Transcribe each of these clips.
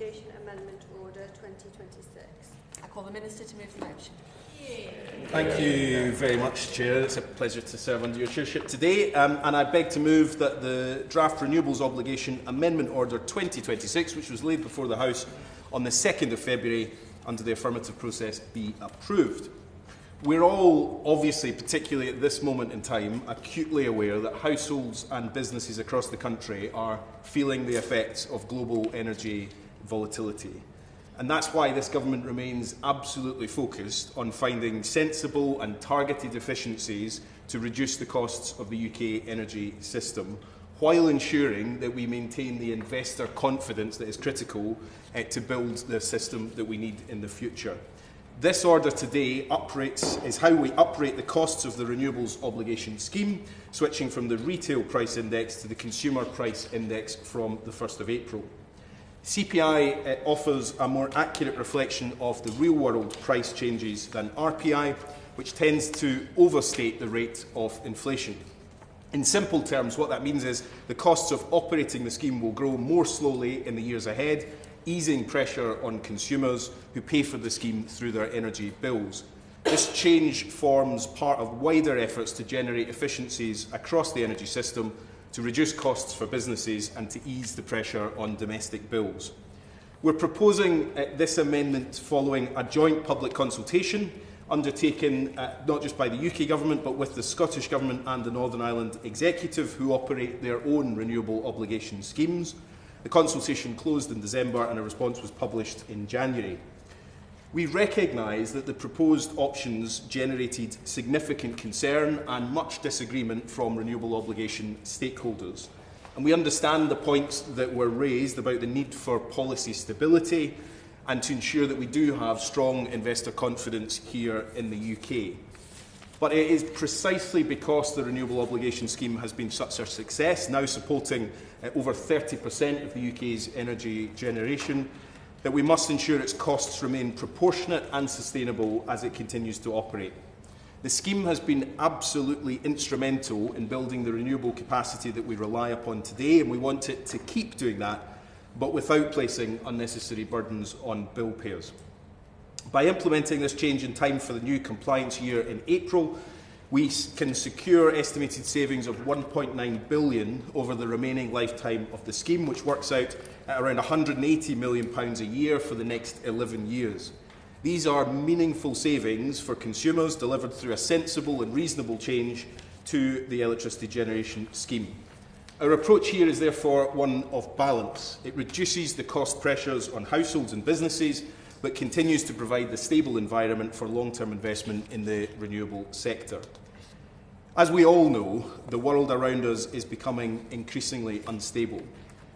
Obligation Amendment Order 2026. I call the Minister to move the motion. Thank you very much, Chair. It's a pleasure to serve under your chairship today. And I beg to move that the Draft Renewables Obligation Amendment Order 2026, which was laid before the House on the 2nd of February under the affirmative process, be approved. We're all, obviously, particularly at this moment in time, acutely aware that households and businesses across the country are feeling the effects of global energy volatility. And that's why this government remains absolutely focused on finding sensible and targeted efficiencies to reduce the costs of the UK energy system, while ensuring that we maintain the investor confidence that is critical to build the system that we need in the future. This order today is how we uprate the costs of the Renewables Obligation Scheme, switching from the Retail Price Index to the Consumer Price Index from the 1st of April. CPI offers a more accurate reflection of the real-world price changes than RPI, which tends to overstate the rate of inflation. In simple terms, what that means is the costs of operating the scheme will grow more slowly in the years ahead, easing pressure on consumers who pay for the scheme through their energy bills. This change forms part of wider efforts to generate efficiencies across the energy system, to reduce costs for businesses and to ease the pressure on domestic bills. We're proposing this amendment following a joint public consultation undertaken not just by the UK Government but with the Scottish Government and the Northern Ireland Executive, who operate their own renewable obligation schemes. The consultation closed in December and a response was published in January. We recognise that the proposed options generated significant concern and much disagreement from renewable obligation stakeholders. And we understand the points that were raised about the need for policy stability and to ensure that we do have strong investor confidence here in the UK. But it is precisely because the Renewable Obligation Scheme has been such a success, now supporting over 30% of the UK's energy generation, that we must ensure its costs remain proportionate and sustainable as it continues to operate. The scheme has been absolutely instrumental in building the renewable capacity that we rely upon today, and we want it to keep doing that, but without placing unnecessary burdens on bill payers. By implementing this change in time for the new compliance year in April, we can secure estimated savings of £1.9 billion over the remaining lifetime of the scheme, which works out at around £180 million a year for the next 11 years. These are meaningful savings for consumers delivered through a sensible and reasonable change to the electricity generation scheme. Our approach here is therefore one of balance. It reduces the cost pressures on households and businesses, but continues to provide the stable environment for long-term investment in the renewable sector. As we all know, the world around us is becoming increasingly unstable.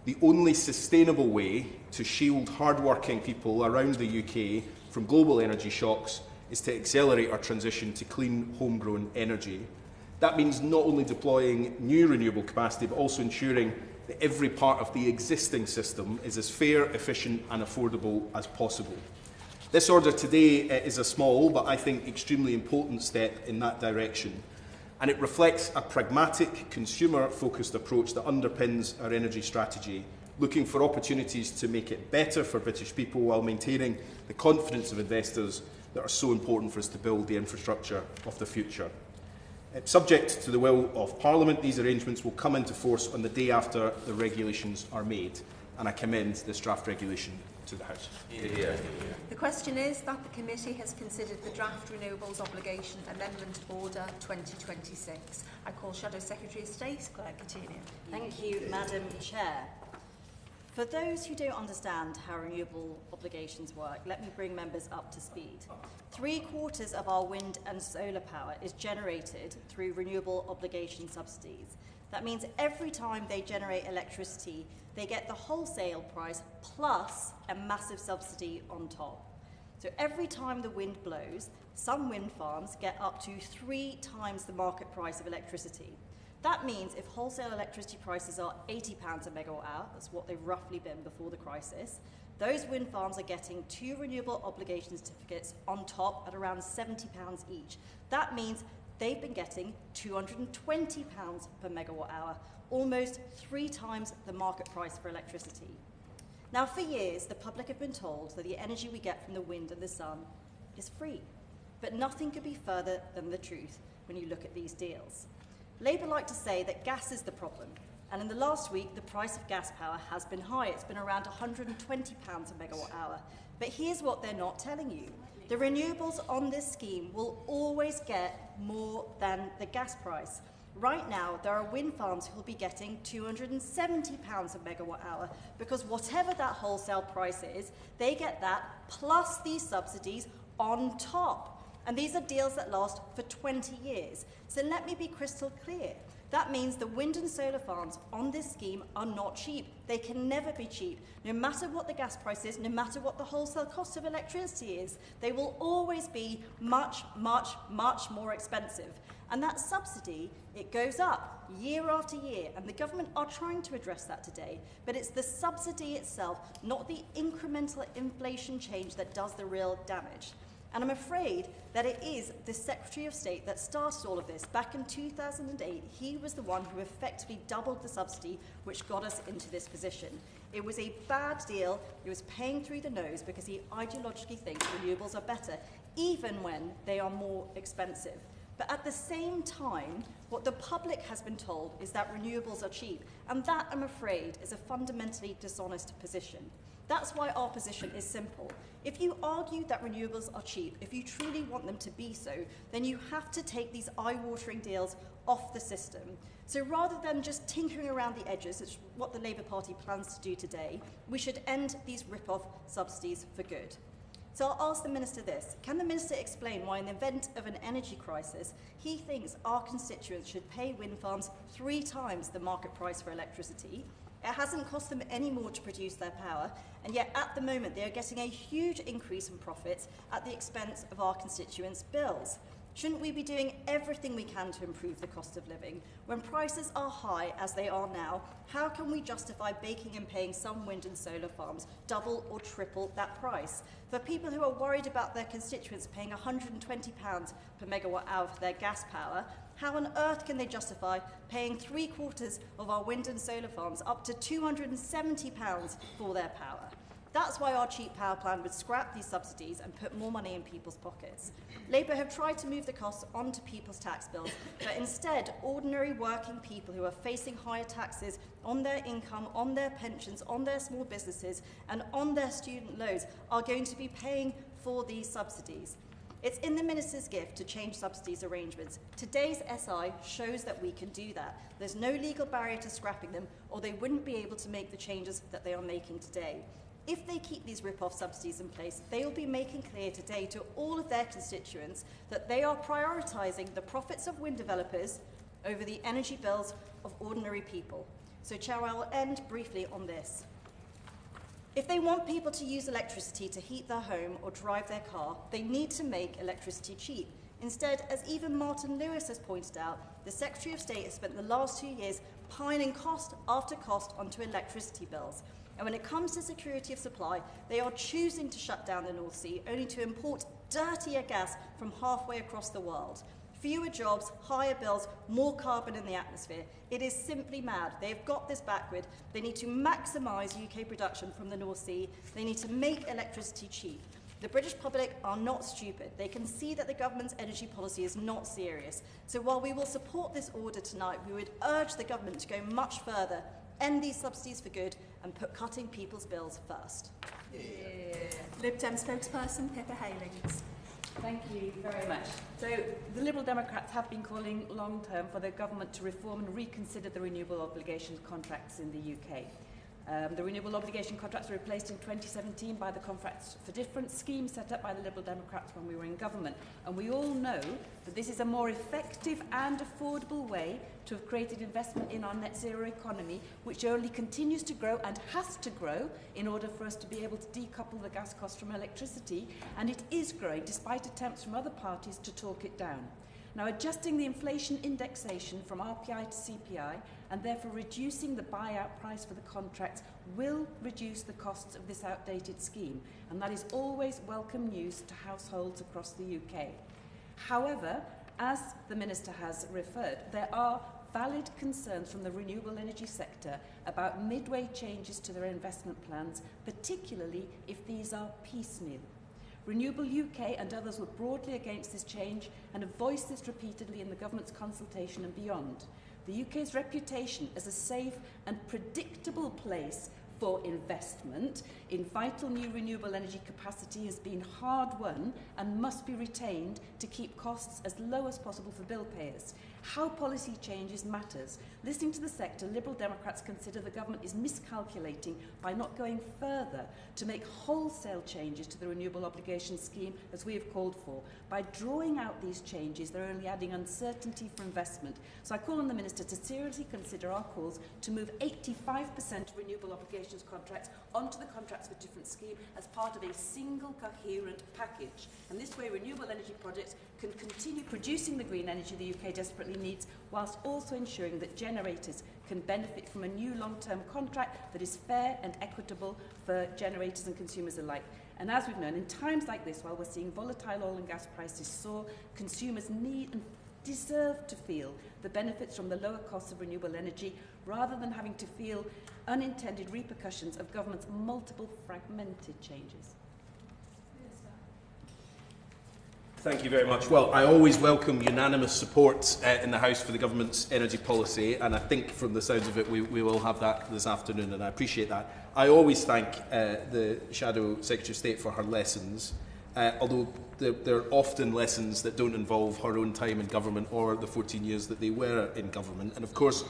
The only sustainable way to shield hard-working people around the UK from global energy shocks is to accelerate our transition to clean, homegrown energy. That means not only deploying new renewable capacity, but also ensuring that every part of the existing system is as fair, efficient and affordable as possible. This order today is a small, but I think extremely important step in that direction. And it reflects a pragmatic, consumer-focused approach that underpins our energy strategy, looking for opportunities to make it better for British people while maintaining the confidence of investors that are so important for us to build the infrastructure of the future. Subject to the will of Parliament, these arrangements will come into force on the day after the regulations are made, and I commend this draft regulation to the House. The question is that the committee has considered the Draft Renewables Obligation Amendment Order 2026. I call Shadow Secretary of State, Claire Coutinho. Thank you, Madam Chair. For those who don't understand how renewable obligations work, let me bring members up to speed. 3/4 of our wind and solar power is generated through renewable obligation subsidies. That means every time they generate electricity, they get the wholesale price plus a massive subsidy on top. So every time the wind blows, some wind farms get up to 3 times the market price of electricity. That means if wholesale electricity prices are £80 a megawatt hour, that's what they've roughly been before the crisis, those wind farms are getting 2 renewable obligation certificates on top at around £70 each. That means they've been getting £220 per megawatt hour, almost 3 times the market price for electricity. Now, for years, the public have been told that the energy we get from the wind and the sun is free. But nothing could be further than the truth when you look at these deals. Labour like to say that gas is the problem, and in the last week, the price of gas power has been high. It's been around £120 a megawatt hour. But here's what they're not telling you. The renewables on this scheme will always get more than the gas price. Right now, there are wind farms who will be getting £270 a megawatt hour because whatever that wholesale price is, they get that plus these subsidies on top. And these are deals that last for 20 years. So let me be crystal clear. That means the wind and solar farms on this scheme are not cheap. They can never be cheap. No matter what the gas price is, no matter what the wholesale cost of electricity is, they will always be much, much, much more expensive. And that subsidy, it goes up year after year, and the government are trying to address that today. But it's the subsidy itself, not the incremental inflation change, that does the real damage. And I'm afraid that it is the Secretary of State that started all of this. Back in 2008, he was the one who effectively doubled the subsidy, which got us into this position. It was a bad deal. It was paying through the nose because he ideologically thinks renewables are better, even when they are more expensive. But at the same time, what the public has been told is that renewables are cheap. And that, I'm afraid, is a fundamentally dishonest position. That's why our position is simple. If you argue that renewables are cheap, if you truly want them to be so, then you have to take these eye-watering deals off the system. So rather than just tinkering around the edges, which is what the Labour Party plans to do today, we should end these rip-off subsidies for good. So I'll ask the Minister this. Can the Minister explain why in the event of an energy crisis, he thinks our constituents should pay wind farms 3 times the market price for electricity? It hasn't cost them any more to produce their power, and yet at the moment they are getting a huge increase in profits at the expense of our constituents' bills. Shouldn't we be doing everything we can to improve the cost of living? When prices are high, as they are now, how can we justify baking and paying some wind and solar farms double or triple that price? For people who are worried about their constituents paying £120 per megawatt hour for their gas power, how on earth can they justify paying 3/4 of our wind and solar farms up to £270 for their power? That's why our cheap power plan would scrap these subsidies and put more money in people's pockets. Labour have tried to move the costs onto people's tax bills, but instead, ordinary working people who are facing higher taxes on their income, on their pensions, on their small businesses, and on their student loans are going to be paying for these subsidies. It's in the Minister's gift to change subsidies arrangements. Today's SI shows that we can do that. There's no legal barrier to scrapping them, or they wouldn't be able to make the changes that they are making today. If they keep these rip-off subsidies in place, they will be making clear today to all of their constituents that they are prioritising the profits of wind developers over the energy bills of ordinary people. So, Chair, I will end briefly on this. If they want people to use electricity to heat their home or drive their car, they need to make electricity cheap. Instead, as even Martin Lewis has pointed out, the Secretary of State has spent the last 2 years piling cost after cost onto electricity bills. And when it comes to security of supply, they are choosing to shut down the North Sea, only to import dirtier gas from halfway across the world. Fewer jobs, higher bills, more carbon in the atmosphere. It is simply mad. They have got this backward. They need to maximise UK production from the North Sea. They need to make electricity cheap. The British public are not stupid. They can see that the government's energy policy is not serious. So while we will support this order tonight, we would urge the government to go much further, end these subsidies for good, and put cutting people's bills first. Yeah. Lib Dem spokesperson Pippa Halings. Thank you very much. So the Liberal Democrats have been calling long term for the government to reform and reconsider the renewable obligation contracts in the UK. The renewable obligation contracts were replaced in 2017 by the Contracts for Difference scheme set up by the Liberal Democrats when we were in government. And we all know that this is a more effective and affordable way to have created investment in our net zero economy, which only continues to grow and has to grow in order for us to be able to decouple the gas cost from electricity. And it is growing despite attempts from other parties to talk it down. Now, adjusting the inflation indexation from RPI to CPI and therefore reducing the buyout price for the contracts will reduce the costs of this outdated scheme, and that is always welcome news to households across the UK. However, as the Minister has referred, there are valid concerns from the renewable energy sector about midway changes to their investment plans, particularly if these are piecemeal. Renewable UK and others were broadly against this change and have voiced this repeatedly in the government's consultation and beyond. The UK's reputation as a safe and predictable place for investment in vital new renewable energy capacity has been hard won and must be retained to keep costs as low as possible for bill payers. How policy changes matters. Listening to the sector, Liberal Democrats consider the government is miscalculating by not going further to make wholesale changes to the renewable obligation scheme as we have called for. By drawing out these changes, they're only adding uncertainty for investment. So I call on the Minister to seriously consider our calls to move 85% of renewable obligations contracts onto the contracts for different scheme as part of a single coherent package. And this way renewable energy projects can continue producing the green energy the UK desperately needs, whilst also ensuring that generators can benefit from a new long-term contract that is fair and equitable for generators and consumers alike. And as we've known, in times like this, while we're seeing volatile oil and gas prices soar, consumers need and deserve to feel the benefits from the lower costs of renewable energy, rather than having to feel unintended repercussions of government's multiple fragmented changes. Thank you very much. Well, I always welcome unanimous support in the House for the government's energy policy, and I think from the sounds of it we will have that this afternoon, and I appreciate that. I always thank the Shadow Secretary of State for her lessons, although there are often lessons that don't involve her own time in government or the 14 years that they were in government. And of course,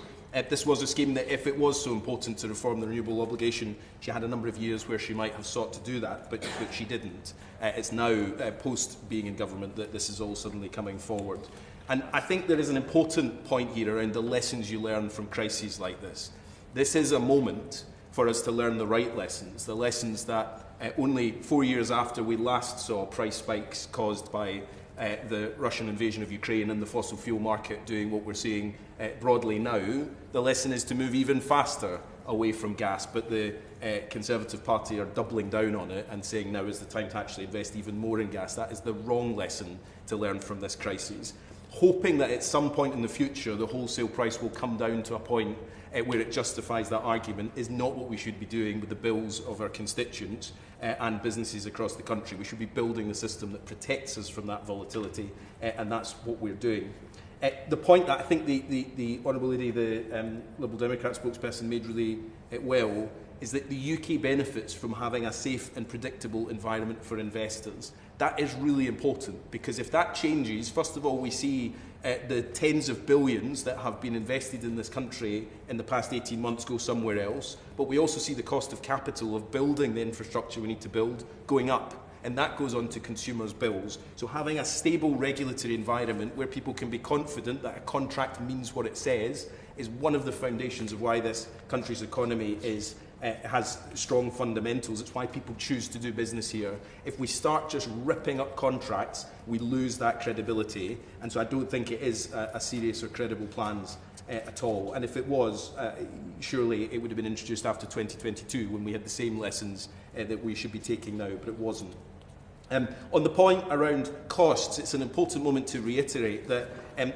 this was a scheme that, if it was so important to reform the renewable obligation, she had a number of years where she might have sought to do that, but she didn't. It's now, post being in government, that this is all suddenly coming forward. And I think there is an important point here around the lessons you learn from crises like this. This is a moment for us to learn the right lessons, the lessons that only 4 years after we last saw price spikes caused by the Russian invasion of Ukraine and the fossil fuel market doing what we're seeing broadly now, the lesson is to move even faster away from gas, but the Conservative Party are doubling down on it and saying now is the time to actually invest even more in gas. That is the wrong lesson to learn from this crisis. Hoping that at some point in the future the wholesale price will come down to a point where it justifies that argument is not what we should be doing with the bills of our constituents and businesses across the country. We should be building a system that protects us from that volatility, and that's what we're doing. The point that I think the Honourable Lady, the Liberal Democrat spokesperson, made really well is that the UK benefits from having a safe and predictable environment for investors. That is really important, because if that changes, first of all, we see the tens of billions that have been invested in this country in the past 18 months go somewhere else, but we also see the cost of capital of building the infrastructure we need to build going up, and that goes on to consumers' bills. So having a stable regulatory environment where people can be confident that a contract means what it says is one of the foundations of why this country's economy has strong fundamentals. It's why people choose to do business here. If we start just ripping up contracts, we lose that credibility. And so I don't think it is a serious or credible plans at all. And if it was, surely it would have been introduced after 2022 when we had the same lessons that we should be taking now, but it wasn't. On the point around costs, it's an important moment to reiterate that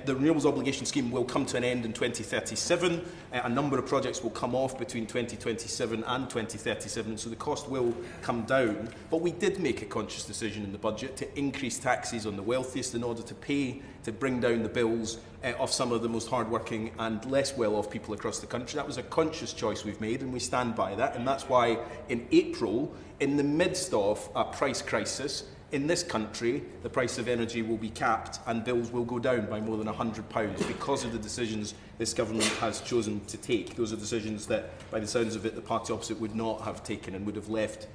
the Renewables Obligation Scheme will come to an end in 2037. A number of projects will come off between 2027 and 2037, so the cost will come down. But we did make a conscious decision in the budget to increase taxes on the wealthiest in order to bring down the bills of some of the most hardworking and less well-off people across the country. That was a conscious choice we've made, and we stand by that. And that's why in April, in the midst of a price crisis, in this country, the price of energy will be capped and bills will go down by more than £100 because of the decisions this government has chosen to take. Those are decisions that, by the sounds of it, the party opposite would not have taken and would have left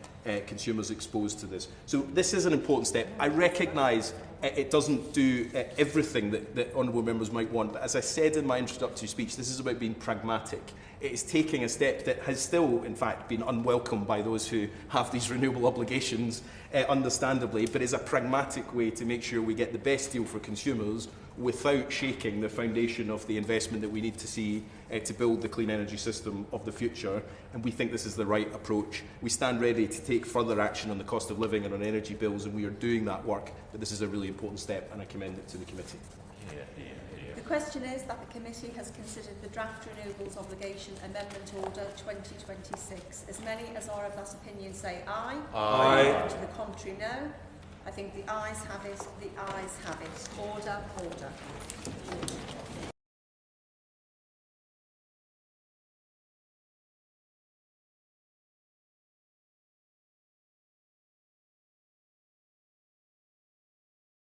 consumers exposed to this. So this is an important step. I recognise it doesn't do everything that honourable members might want, but as I said in my introductory speech, this is about being pragmatic. It is taking a step that has still, in fact, been unwelcome by those who have these renewable obligations, understandably, but is a pragmatic way to make sure we get the best deal for consumers without shaking the foundation of the investment that we need to see to build the clean energy system of the future. And we think this is the right approach. We stand ready to take further action on the cost of living and on energy bills, and we are doing that work, but this is a really important step, and I commend it to the committee. The question is that the committee has considered the draft Renewables Obligation Amendment Order 2026. As many as are of that opinion say aye. Aye. To the contrary, no. I think the ayes have it. The ayes have it. Order, order.